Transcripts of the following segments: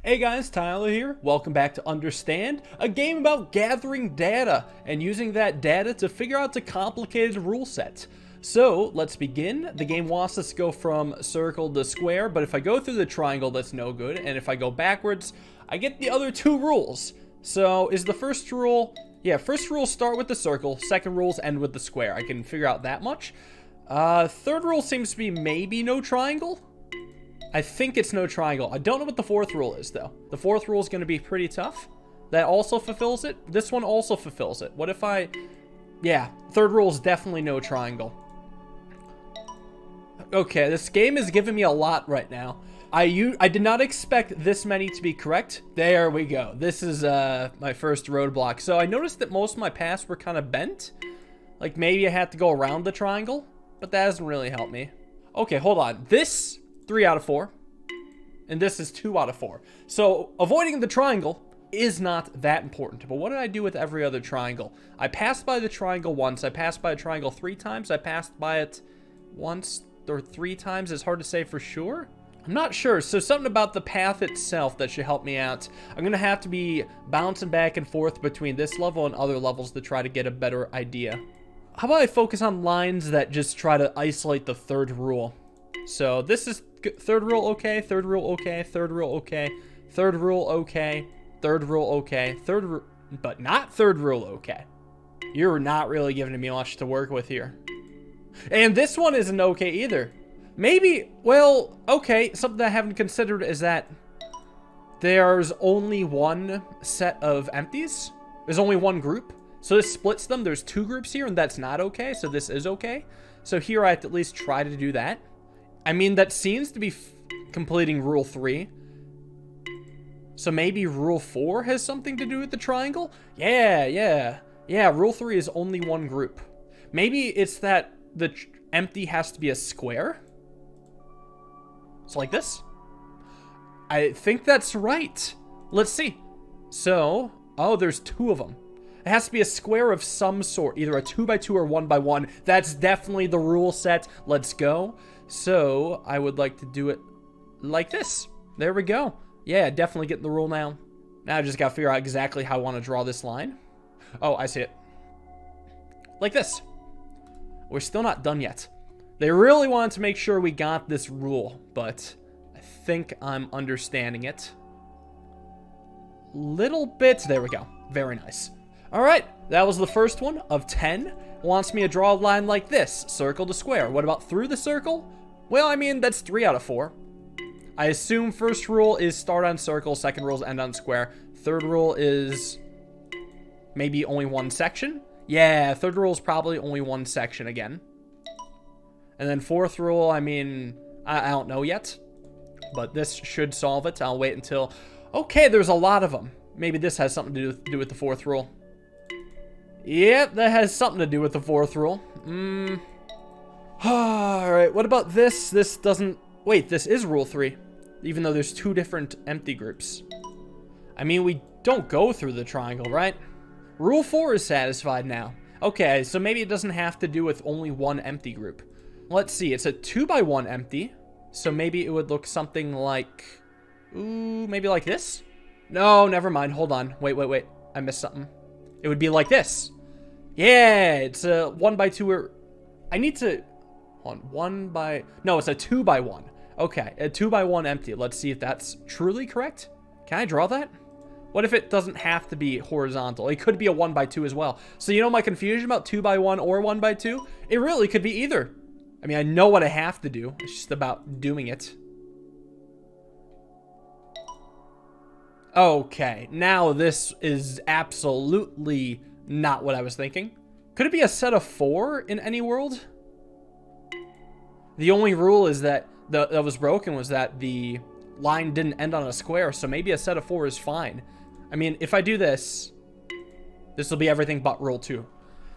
Hey guys, Tyler here. Welcome back to Understand, a game about gathering data and using that data to figure out a complicated rule set. So let's begin. The game wants us to go from circle to square, but if I go through the triangle, that's no good. And if I go backwards, I get the other two rules. So is the first rule, first rule start with the circle, second rules end with the square. I can figure out that much. Third rule seems to be maybe no triangle. I think it's no triangle. I don't know what the fourth rule is, though. The fourth rule is going to be pretty tough. That also fulfills it. This one also fulfills it. What if I... Yeah, third rule is definitely no triangle. Okay, this game is giving me a lot right now. I did not expect this many to be correct. There we go. This is my first roadblock. So I noticed that most of my paths were kind of bent. Like maybe I had to go around the triangle, but that doesn't really help me. Okay, hold on. This... 3 out of 4, and this is 2 out of 4. So avoiding the triangle is not that important. But what did I do with every other triangle? I passed by the triangle once. I passed by a triangle 3 times. I passed by it once or 3 times. It's hard to say for sure. I'm not sure. So something about the path itself that should help me out. I'm gonna have to be bouncing back and forth between this level and other levels to try to get a better idea. How about I focus on lines that just try to isolate the third rule? So this is third rule okay, third rule okay, third rule okay, third rule okay, third rule okay, but not third rule okay. You're not really giving me much to work with here. And this one isn't okay either. Maybe, well, okay, something I haven't considered is that there's only one set of empties. There's only one group. So this splits them. There's 2 groups here, and that's not okay, so this is okay. So here I have to at least try to do that. I mean, that seems to be completing rule 3. So maybe rule 4 has something to do with the triangle? Yeah, rule 3 is only one group. Maybe it's that the empty has to be a square? So like this? I think that's right. Let's see. So, oh, there's 2 of them. It has to be a square of some sort, either a 2x2 or 1x1. That's definitely the rule set. Let's go. So, I would like to do it like this. There we go. Yeah, definitely getting the rule now. Now I just gotta figure out exactly how I want to draw this line. Oh, I see it. Like this. We're still not done yet. They really wanted to make sure we got this rule, but I think I'm understanding it. Little bit. There we go. Very nice. All right, that was the first one of 10. Wants me to draw a line like this, circle to square. What about through the circle? Well, I mean, that's 3 out of 4. I assume first rule is start on circle, second rule is end on square. Third rule is maybe only one section. Yeah, third rule is probably only one section again. And then fourth rule, I mean, I don't know yet. But this should solve it. I'll wait until... Okay, there's a lot of them. Maybe this has something to do with the fourth rule. Yep, that has something to do with the fourth rule. Alright, what about this? This doesn't... Wait, this is rule 3. Even though there's 2 different empty groups. I mean, we don't go through the triangle, right? Rule 4 is satisfied now. Okay, so maybe it doesn't have to do with only one empty group. Let's see, it's a 2x1 empty. So maybe it would look something like... Ooh, maybe like this? No, never mind. Hold on. Wait. I missed something. It would be like this. Yeah, it's a 1x2 or... I need to... No, it's a 2x1. Okay, a 2x1 empty. Let's see if that's truly correct. Can I draw that? What if it doesn't have to be horizontal? It could be a 1x2 as well. So you know my confusion about 2x1 or 1x2? It really could be either. I mean, I know what I have to do. It's just about doing it. Okay, now this is absolutely not what I was thinking. Could it be a set of 4 in any world? The only rule is that that was broken was that the line didn't end on a square, so maybe a set of 4 is fine. I mean, if I do this, this will be everything but rule 2.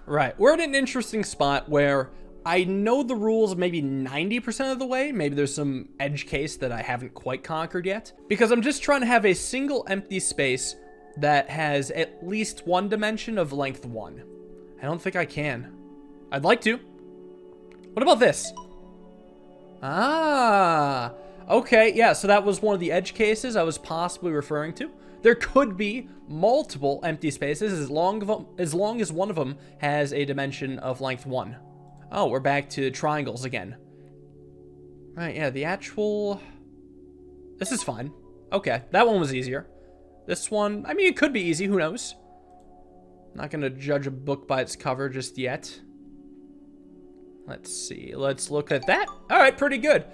Right, we're at an interesting spot where I know the rules maybe 90% of the way. Maybe there's some edge case that I haven't quite conquered yet. Because I'm just trying to have a single empty space that has at least one dimension of length 1. I don't think I can. I'd like to. What about this? Ah, Okay, yeah, so that was one of the edge cases I was possibly referring to. There could be multiple empty spaces as long as one of them has a dimension of length 1. Oh, we're back to triangles again. Right, yeah, the actual... This is fine. Okay, that one was easier. This one, I mean, it could be easy, who knows? Not gonna judge a book by its cover just yet. Let's see, let's look at that. All right, pretty good.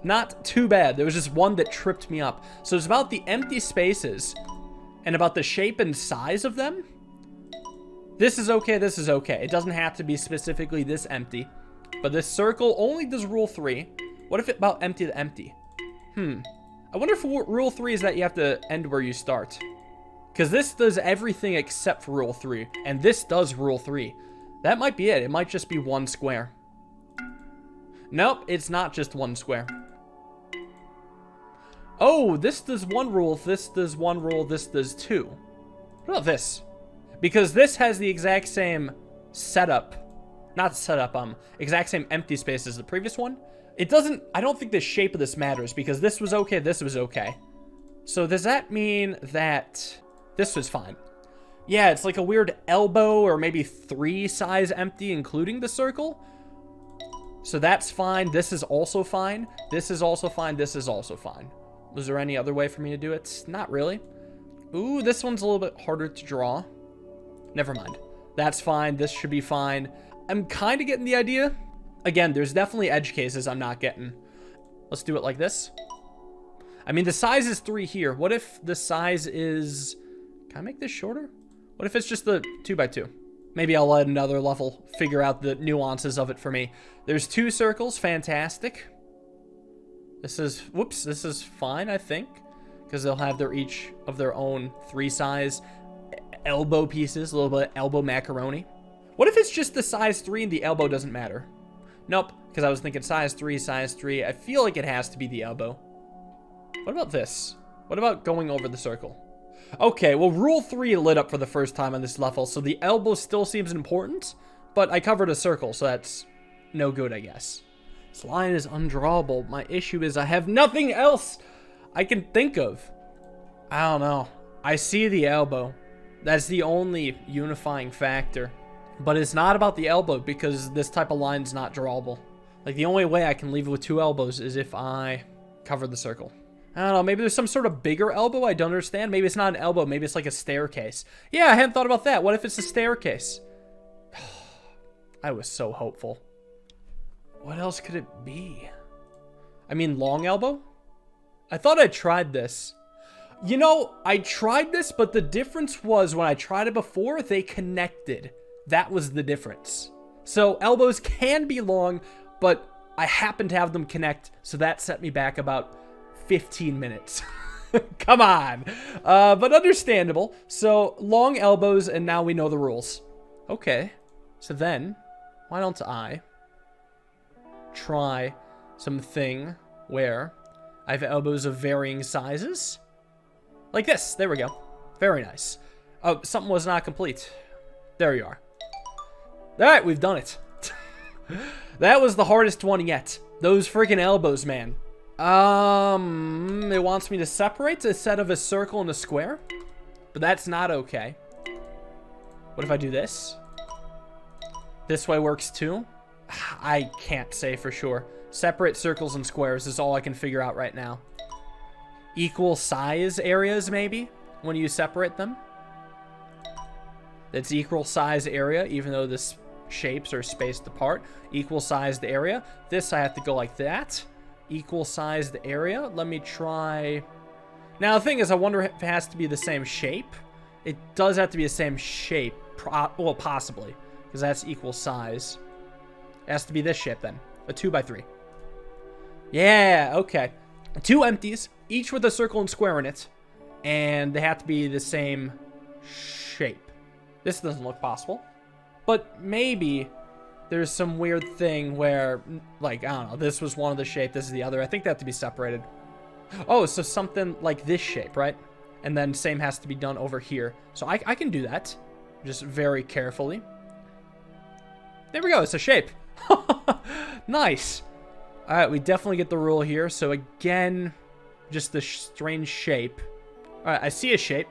Not too bad. There was just one that tripped me up. So it's about the empty spaces and about the shape and size of them. This is okay, this is okay. It doesn't have to be specifically this empty. But this circle only does rule 3. What if it about empty to empty? I wonder if rule 3 is that you have to end where you start. Because this does everything except for rule 3. And this does rule 3. That might be it. It might just be one square. Nope, it's not just one square. Oh, this does one rule, this does one rule, this does 2. What about this? Because this has the exact same setup. Not setup, exact same empty space as the previous one. It doesn't, I don't think the shape of this matters because this was okay, this was okay. So does that mean that this was fine? Yeah, it's like a weird elbow or maybe 3 size empty, including the circle. So that's fine. This is also fine. This is also fine. This is also fine. Was there any other way for me to do it? Not really. Ooh, this one's a little bit harder to draw. Never mind. That's fine. This should be fine. I'm kind of getting the idea. Again, there's definitely edge cases I'm not getting. Let's do it like this. I mean, the size is 3 here. What if the size is... Can I make this shorter? What if it's just the 2x2? Maybe I'll let another level figure out the nuances of it for me. There's 2 circles. Fantastic. This is, whoops, this is fine, I think. Because they'll have each of their own 3 size elbow pieces. A little bit of elbow macaroni. What if it's just the size 3 and the elbow doesn't matter? Nope, because I was thinking size 3, size 3. I feel like it has to be the elbow. What about this? What about going over the circle? Okay, well, rule 3 lit up for the first time on this level, so the elbow still seems important, but I covered a circle, so that's no good, I guess. This line is undrawable. My issue is I have nothing else I can think of. I don't know. I see the elbow. That's the only unifying factor. But it's not about the elbow because this type of line is not drawable. Like, the only way I can leave it with 2 elbows is if I cover the circle. I don't know, maybe there's some sort of bigger elbow I don't understand. Maybe it's not an elbow, maybe it's like a staircase. Yeah, I hadn't thought about that. What if it's a staircase? I was so hopeful. What else could it be? I mean, long elbow? I thought I tried this. You know, I tried this, but the difference was when I tried it before, they connected. That was the difference. So elbows can be long, but I happen to have them connect, so that set me back about 15 minutes. Come on. But understandable. So long elbows, and now we know the rules. Okay. So then, why don't I try something where I have elbows of varying sizes? Like this. There we go. Very nice. Oh, something was not complete. There you are. All right, we've done it. That was the hardest one yet. Those freaking elbows, man. It wants me to separate a set of a circle and a square, but that's not okay. What if I do this? This way works too? I can't say for sure. Separate circles and squares is all I can figure out right now. Equal size areas, maybe, when you separate them. It's equal size area, even though the shapes are spaced apart. Equal sized area. This I have to go like that. Equal sized area. Let me try. Now the thing is, I wonder if it has to be the same shape. It does have to be the same shape. Well, possibly, because that's equal size. It has to be this shape then. A 2x3. Yeah, okay. 2 empties, each with a circle and square in it. And they have to be the same shape. This doesn't look possible. But maybe there's some weird thing where, like, I don't know, this was one of the shape, this is the other. I think they have to be separated. Oh, so something like this shape, right? And then same has to be done over here. So I can do that, just very carefully. There we go, it's a shape. Nice. All right, we definitely get the rule here. So again, just the strange shape. All right, I see a shape.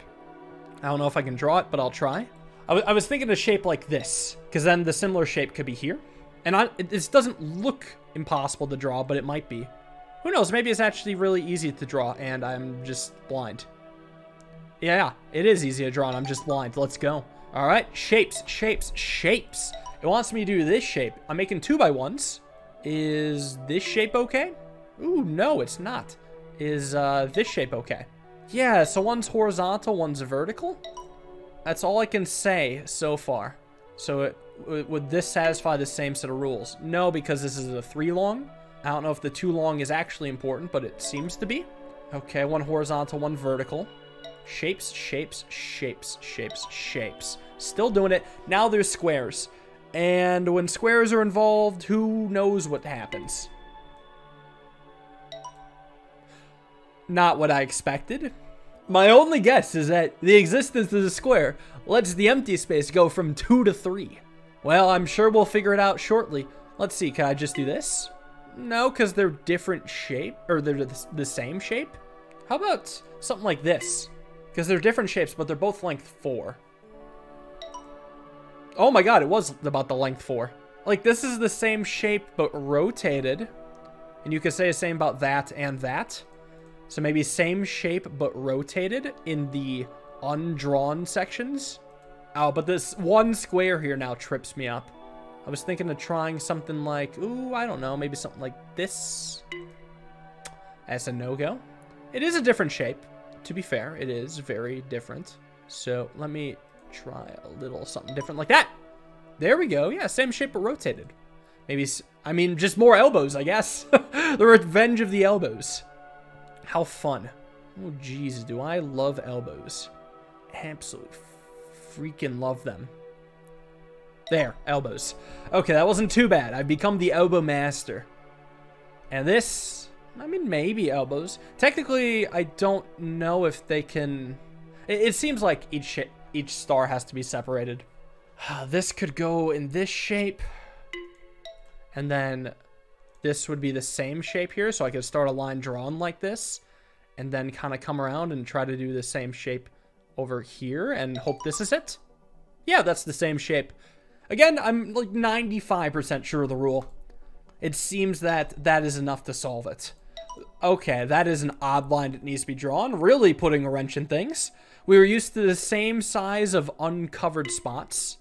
I don't know if I can draw it, but I'll try. I was thinking a shape like this, because then the similar shape could be here. And this doesn't look impossible to draw, but it might be. Who knows? Maybe it's actually really easy to draw, and I'm just blind. Yeah, it is easy to draw, and I'm just blind. Let's go. All right, shapes, shapes, shapes. It wants me to do this shape. I'm making 2x1s. Is this shape okay? Ooh, no, it's not. Is this shape okay? Yeah, so one's horizontal, one's vertical. That's all I can say so far. So would this satisfy the same set of rules? No, because this is a 3 long. I don't know if the 2 long is actually important, but it seems to be. Okay, one horizontal, one vertical. Shapes, shapes, shapes, shapes, shapes. Still doing it. Now there's squares. And when squares are involved, who knows what happens? Not what I expected. My only guess is that the existence of the square lets the empty space go from 2 to 3. Well, I'm sure we'll figure it out shortly. Let's see, can I just do this? No, because they're different shape, or they're the same shape. How about something like this? Because they're different shapes, but they're both length 4. Oh my god, it was about the length 4. Like, this is the same shape, but rotated. And you could say the same about that and that. So maybe same shape, but rotated in the undrawn sections. Oh, but this one square here now trips me up. I was thinking of trying something like, ooh, I don't know, maybe something like this. That's a no-go. It is a different shape. To be fair, it is very different. So let me try a little something different like that. There we go. Yeah, same shape, but rotated. Maybe, I mean, just more elbows, I guess. The revenge of the elbows. How fun. Oh, jeez, do I love elbows. Absolutely freaking love them. There, elbows. Okay, that wasn't too bad. I've become the elbow master. And this, I mean, maybe elbows. Technically, I don't know if they can... It seems like each star has to be separated. This could go in this shape. And then this would be the same shape here. So I could start a line drawn like this. And then kind of come around and try to do the same shape over here. And hope this is it. Yeah, that's the same shape. Again, I'm like 95% sure of the rule. It seems that that is enough to solve it. Okay, that is an odd line that needs to be drawn. Really putting a wrench in things. We were used to the same size of uncovered spots.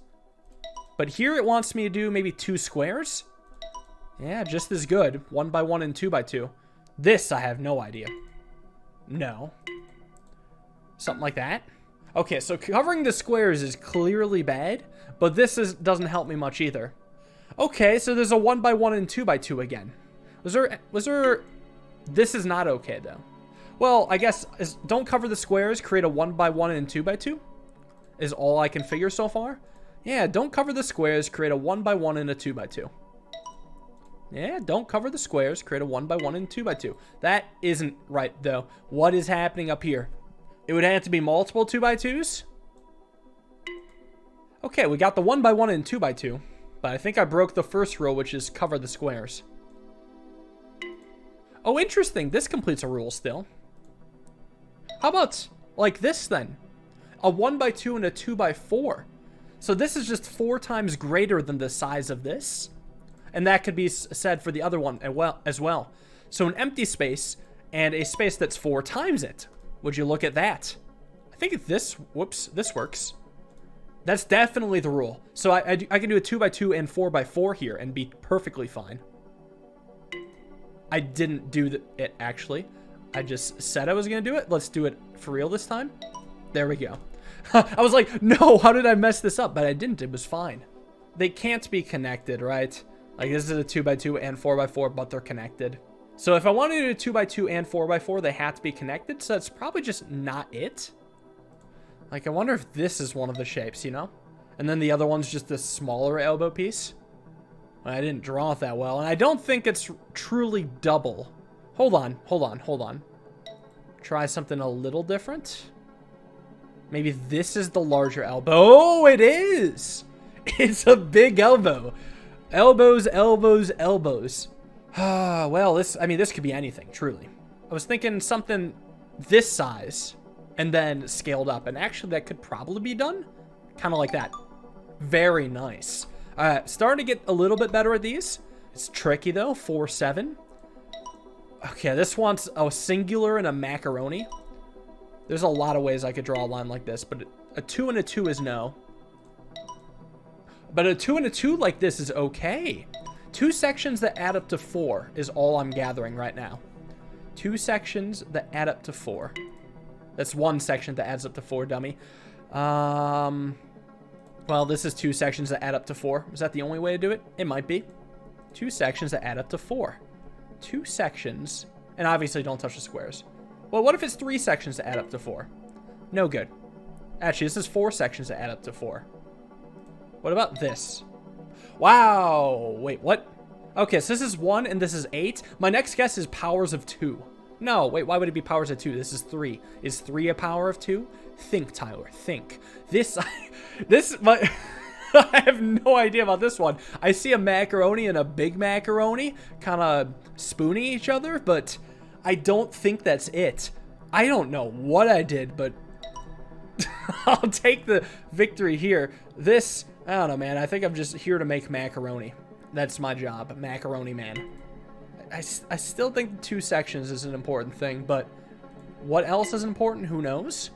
But here it wants me to do maybe 2 squares. Yeah, just as good. 1x1 and 2x2. This, I have no idea. No. Something like that. Okay, so covering the squares is clearly bad. But this doesn't help me much either. Okay, so there's a 1x1 and 2x2 again. Was there... This is not okay, though. Well, I guess, don't cover the squares, create a 1x1 and 2x2? Is all I can figure so far? Yeah, don't cover the squares, create a 1x1 and a 2x2. Yeah, don't cover the squares, create a 1x1 and 2x2. That isn't right, though. What is happening up here? It would have to be multiple 2x2s? Okay, we got the 1x1 and 2x2. But I think I broke the first rule, which is cover the squares. Oh, interesting. This completes a rule still. How about like this then? A 1x2 and a 2x4. So this is just 4 times greater than the size of this. And that could be said for the other one as well. So an empty space and a space that's 4 times it. Would you look at that? I think if this, whoops, this works. That's definitely the rule. So I can do a 2x2 and 4x4 here and be perfectly fine. I didn't do it, actually. I just said I was going to do it. Let's do it for real this time. There we go. I was like, no, how did I mess this up? But I didn't. It was fine. They can't be connected, right? Like, this is a 2x2 and 4x4, but they're connected. So if I wanted to do 2x2 and 4x4, they have to be connected. So that's probably just not it. Like, I wonder if this is one of the shapes, you know? And then the other one's just a smaller elbow piece. I didn't draw it that well. And I don't think it's truly double. Hold on, hold on, hold on. Try something a little different. Maybe this is the larger elbow. Oh, it is! It's a big elbow. Elbows, elbows, elbows. Well, I mean, this could be anything, truly. I was thinking something this size and then scaled up. And actually, that could probably be done. Kind of like that. Very nice. Starting to get a little bit better at these. It's tricky, though. 4, 7. Okay, this wants a singular and a macaroni. There's a lot of ways I could draw a line like this, but a 2 and a 2 is no. But a 2 and a 2 like this is okay. 2 sections that add up to 4 is all I'm gathering right now. 2 sections that add up to 4. That's 1 section that adds up to 4, dummy. Well, this is 2 sections that add up to 4. Is that the only way to do it? It might be. 2 sections that add up to 4. 2 sections, and obviously don't touch the squares. Well, what if it's 3 sections that add up to 4? No good. Actually, this is 4 sections that add up to 4. What about this? Wow. Wait, what? Okay, so this is 1 and this is 8. My next guess is powers of 2. No, wait, why would it be powers of 2? This is 3. Is 3 a power of 2? Think, Tyler, think. But I have no idea about this one. I see a macaroni and a big macaroni kind of spooning each other, but I don't think that's it. I don't know what I did, but I'll take the victory here. This, I don't know, man. I think I'm just here to make macaroni. That's my job, macaroni man. I still think the 2 sections is an important thing, but what else is important? Who knows?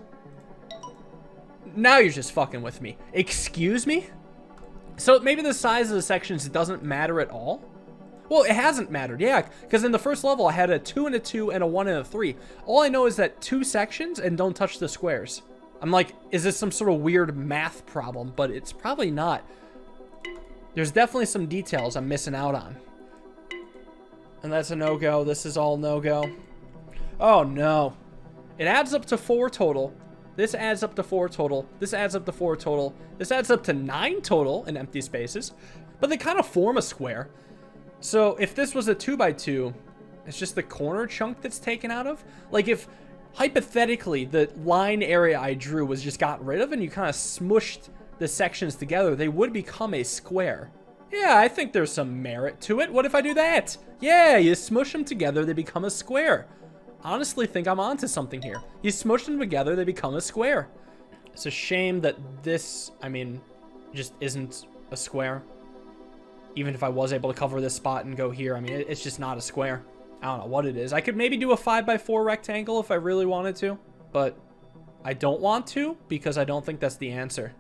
Now you're just fucking with me. Excuse me? So maybe the size of the sections doesn't matter at all? Well, it hasn't mattered, yeah, because in the first level I had a 2 and a 2 and a 1 and a 3. All I know is that 2 sections and don't touch the squares. I'm like, is this some sort of weird math problem? But it's probably not. There's definitely some details I'm missing out on. And that's a no-go. This is all no-go. Oh, no. It adds up to 4 total. This adds up to 4 total. This adds up to 4 total. This adds up to 9 total in empty spaces. But they kind of form a square. So if this was a 2x2, it's just the corner chunk that's taken out of. Like if, hypothetically, the line area I drew was just got rid of and you kind of smushed the sections together, they would become a square. Yeah, I think there's some merit to it. What if I do that? Yeah, you smush them together, they become a square. Honestly think I'm onto something here. You smush them together, they become a square. It's a shame that this, I mean, just isn't a square. Even if I was able to cover this spot and go here, I mean, it's just not a square. I don't know what it is. I could maybe do a 5x4 rectangle if I really wanted to, but I don't want to because I don't think that's the answer.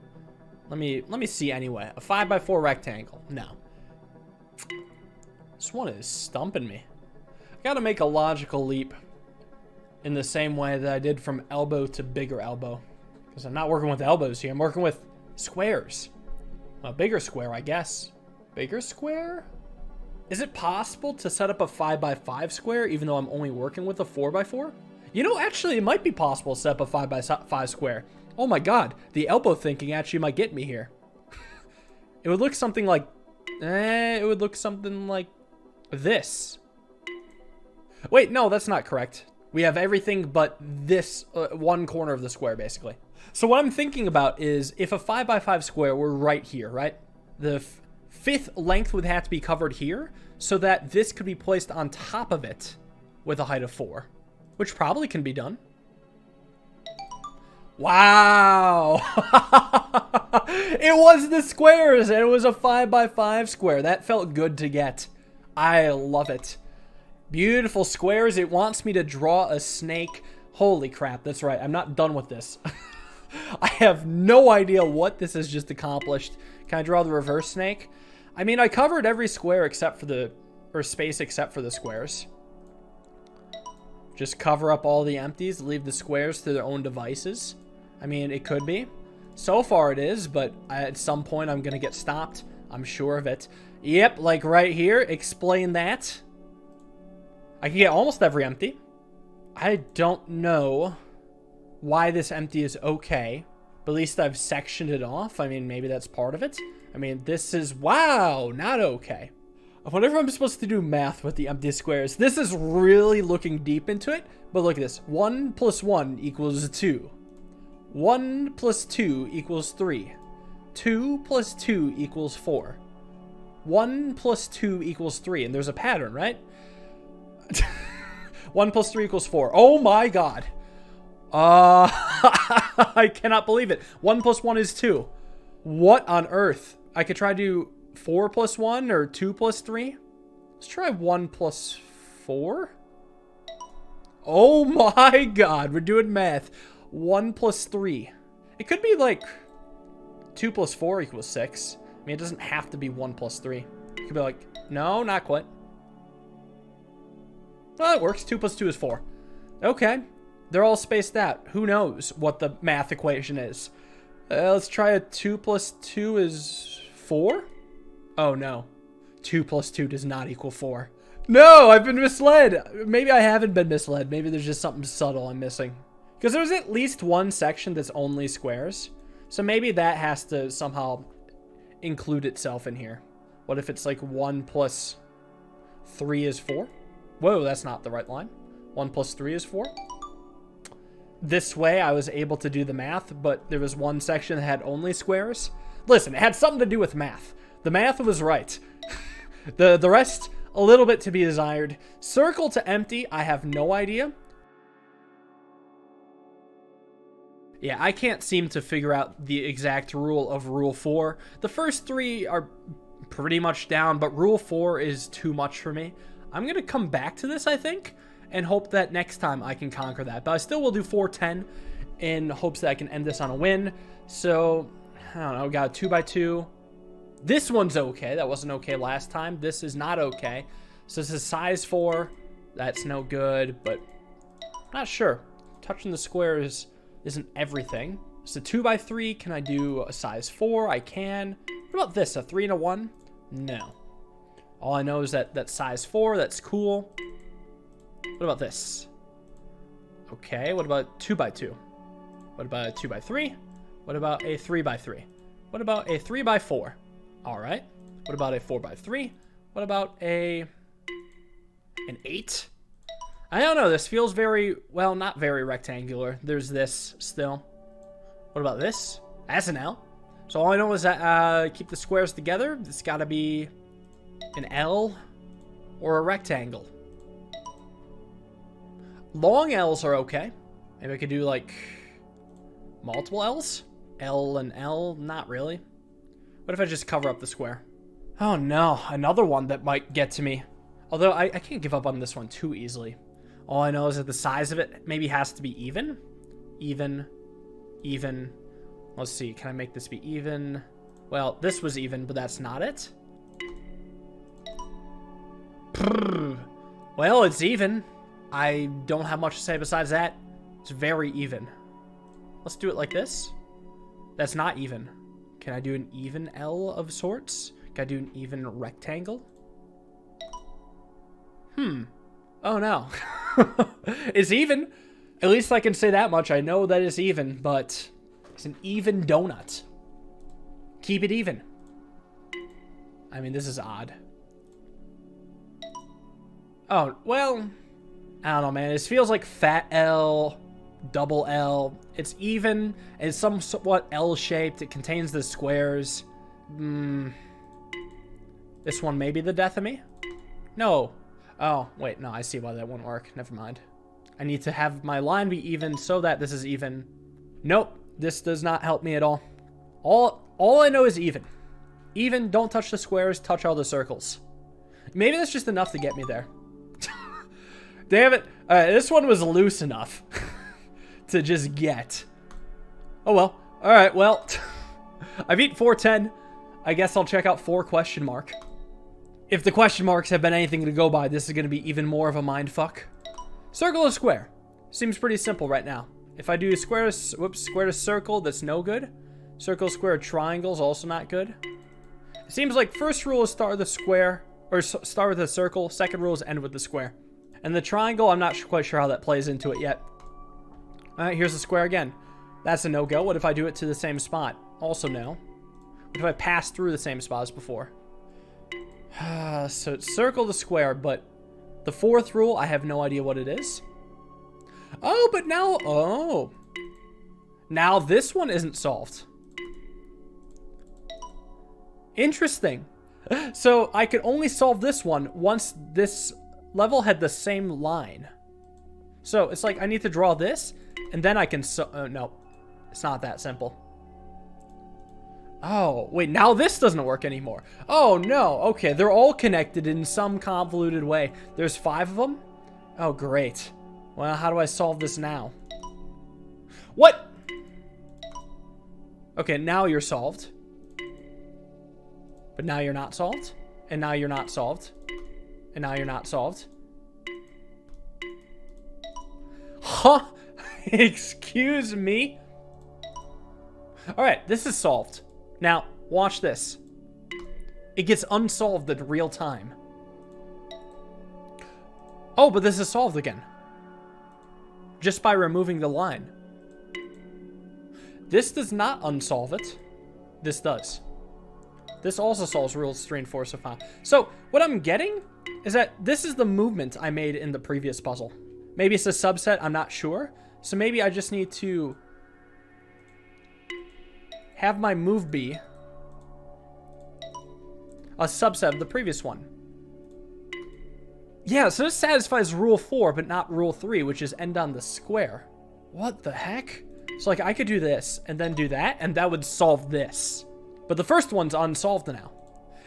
Let me see anyway. A 5x4 rectangle. No. This one is stumping me. I gotta make a logical leap in the same way that I did from elbow to bigger elbow. Because I'm not working with elbows here. I'm working with squares. A bigger square, I guess. Bigger square? Is it possible to set up a 5x5 square even though I'm only working with a 4x4? You know, actually, it might be possible to set up a 5x5 square. Oh my god, the elbow thinking actually might get me here. It would look something like... it would look something like this. Wait, no, that's not correct. We have everything but this one corner of the square, basically. So what I'm thinking about is if a 5x5 square were right here, right? The fifth length would have to be covered here so that this could be placed on top of it with a height of 4, which probably can be done. Wow. It was the squares and it was a 5x5 square. That felt good to get. I love it. Beautiful squares. It wants me to draw a snake. Holy crap. That's right. I'm not done with this. I have no idea what this has just accomplished. Can I draw the reverse snake? I mean, I covered every square except for the, or space except for the squares. Just cover up all the empties, leave the squares to their own devices. I mean, it could be. So far it is, but at some point I'm going to get stopped. I'm sure of it. Yep, like right here. Explain that. I can get almost every empty. I don't know why this empty is okay, but at least I've sectioned it off. I mean, maybe that's part of it. I mean, this is, wow, not okay. I wonder if I'm supposed to do math with the empty squares. This is really looking deep into it, but look at this. 1 + 1 = 2. 1 + 2 = 3. 2 + 2 = 4. 1 plus 2 equals 3, and there's a pattern, right? 1 plus 3 equals 4. Oh my god. I cannot believe it. 1 plus 1 is 2. What on earth? I could try to do 4 plus 1 or 2 plus 3. Let's try 1 plus 4. Oh my god, we're doing math. 1 plus 3. It could be like 2 plus 4 equals 6. I mean, it doesn't have to be 1 plus 3. It could be like, no, not quite. Well, it works. 2 plus 2 is 4. Okay. They're all spaced out. Who knows what the math equation is? Let's try a 2 plus 2 is 4? Oh, no. 2 plus 2 does not equal 4. No, I've been misled. Maybe I haven't been misled. Maybe there's just something subtle I'm missing. Because there's at least one section that's only squares. So maybe that has to somehow include itself in here. What if it's like 1 plus 3 is 4? Whoa, that's not the right line. 1 plus 3 is 4. This way I was able to do the math, but there was one section that had only squares. Listen, it had something to do with math. The math was right. The rest, a little bit to be desired. Circle to empty, I have no idea. Yeah, I can't seem to figure out the exact rule of Rule 4. The first 3 are pretty much down, but Rule 4 is too much for me. I'm going to come back to this, I think, and hope that next time I can conquer that. But I still will do 410 in hopes that I can end this on a win. So, I don't know, got a 2x2. This one's okay. That wasn't okay last time. This is not okay. So this is size 4. That's no good, but not sure. Touching the squares isn't everything. So 2x3, can I do a size 4? I can. What about this, a 3 and a 1? No. All I know is that size 4, that's cool. What about this? Okay, what about 2x2? What about a 2x3? What about a 3x3? What about a 3x4? All right. What about a 4x3? What about an 8? I don't know. This feels very, well, not very rectangular. There's this still. What about this? That's an L. So all I know is that keep the squares together. It's got to be an L or a rectangle. Long L's are okay. Maybe I could do like multiple L's? L and L? Not really. What if I just cover up the square? Oh no, another one that might get to me. Although I can't give up on this one too easily. All I know is that the size of it maybe has to be even. Even. Let's see, can I make this be even? Well, this was even, but that's not it. Well, it's even. I don't have much to say besides that. It's very even. Let's do it like this. That's not even. Can I do an even L of sorts? Can I do an even rectangle? Oh no. It's even. At least I can say that much. I know that it's even, but it's an even donut. Keep it even. I mean, this is odd. Oh, well, I don't know, man. This feels like fat L, double L. It's even. It's somewhat L-shaped. It contains the squares. This one may be the death of me? No. Oh, wait, no, I see why that won't work. Never mind. I need to have my line be even so that this is even. Nope, this does not help me at all. All I know is even. Even, don't touch the squares, touch all the circles. Maybe that's just enough to get me there. Damn it. This one was loose enough to just get. Oh, well. All right, well. I beat 410. I guess I'll check out 4 question mark. If the question marks have been anything to go by, this is going to be even more of a mindfuck. Circle or square? Seems pretty simple right now. If I do square to circle, that's no good. Circle, square, triangle's also not good. It seems like first rule is start with a square, or start with a circle. Second rule is end with the square. And the triangle, I'm not quite sure how that plays into it yet. All right, here's the square again. That's a no-go. What if I do it to the same spot? Also no. What if I pass through the same spot as before? So it's circle the square, but the 4th rule, I have no idea what it is. Oh, but now, oh. Now this one isn't solved. Interesting. So I could only solve this one once this level had the same line. So it's like I need to draw this, and then I can no, it's not that simple. Oh, wait, now this doesn't work anymore. Oh, no. Okay, they're all connected in some convoluted way. There's 5 of them? Oh, great. Well, how do I solve this now? What? Okay, now you're solved. But now you're not solved. And now you're not solved. And now you're not solved. Huh? Excuse me? Alright, this is solved. Now, watch this. It gets unsolved in real time. Oh, but this is solved again. Just by removing the line. This does not unsolve it. This does. This also solves rules 3 and 4 so far. So, what I'm getting is that this is the movement I made in the previous puzzle. Maybe it's a subset, I'm not sure. So maybe I just need to have my move be a subset of the previous one. Yeah, so this satisfies rule 4, but not rule 3, which is end on the square. What the heck? So, like, I could do this, and then do that, and that would solve this. But the first one's unsolved now.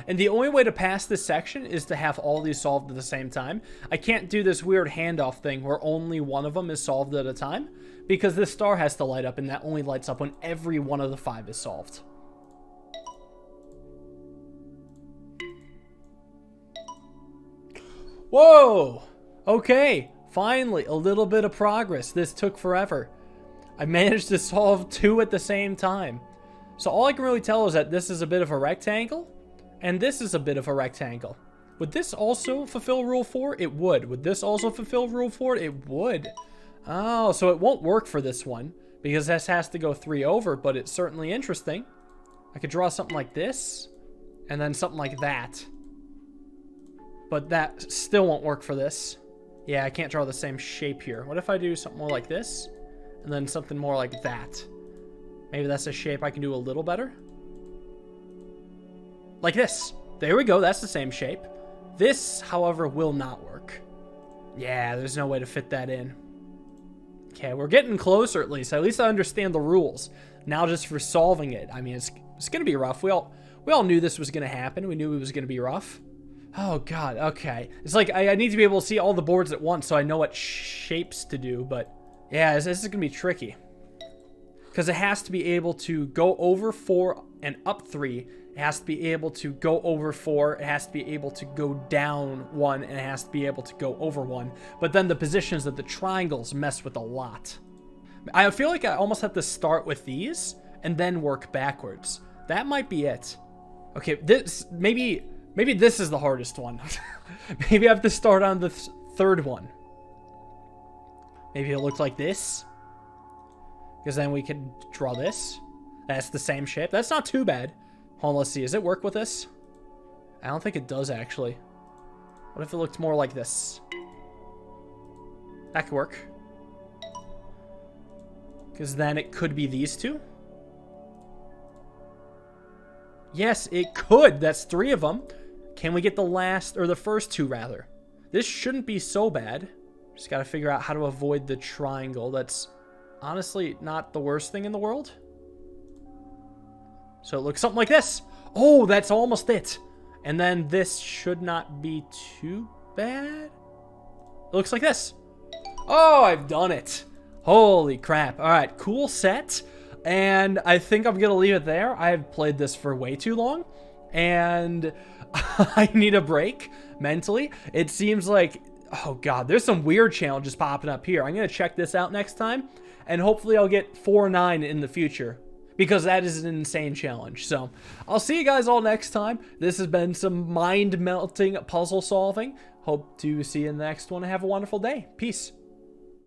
And the only way to pass this section is to have all these solved at the same time. I can't do this weird handoff thing where only one of them is solved at a time, because this star has to light up, and that only lights up when every one of the 5 is solved. Whoa! Okay, finally, a little bit of progress. This took forever. I managed to solve 2 at the same time. So all I can really tell is that this is a bit of a rectangle, and this is a bit of a rectangle. Would this also fulfill rule 4? It would. Would this also fulfill rule 4? It would. Oh, so it won't work for this one, because this has to go 3 over, but it's certainly interesting. I could draw something like this, and then something like that. But that still won't work for this. Yeah, I can't draw the same shape here. What if I do something more like this, and then something more like that? Maybe that's a shape I can do a little better. Like this. There we go, that's the same shape. This, however, will not work. Yeah, there's no way to fit that in. Okay, we're getting closer at least. At least I understand the rules. Now just for solving it. I mean, it's going to be rough. We all knew this was going to happen. We knew it was going to be rough. Oh, God, okay. It's like I need to be able to see all the boards at once so I know what shapes to do. But, yeah, this is going to be tricky. Because it has to be able to go over 4 and up 3. It has to be able to go over 4. It has to be able to go down 1. And it has to be able to go over 1. But then the positions of the triangles mess with a lot. I feel like I almost have to start with these and then work backwards. That might be it. Okay, this maybe this is the hardest one. Maybe I have to start on the third one. Maybe it'll look like this. Because then we could draw this. That's the same shape. That's not too bad. Hold on, let's see. Does it work with this? I don't think it does, actually. What if it looked more like this? That could work. Because then it could be these two. Yes, it could. That's 3 of them. Can we get the last, or the first 2, rather? This shouldn't be so bad. Just got to figure out how to avoid the triangle. That's honestly not the worst thing in the world. So it looks something like this. Oh, that's almost it. And then this should not be too bad. It looks like this. Oh, I've done it. Holy crap. All right, cool set. And I think I'm going to leave it there. I've played this for way too long. And I need a break mentally. It seems like, oh God, there's some weird challenges popping up here. I'm going to check this out next time. And hopefully I'll get 4-9 in the future. Because that is an insane challenge. So, I'll see you guys all next time. This has been some mind-melting puzzle solving. Hope to see you in the next one. Have a wonderful day. Peace.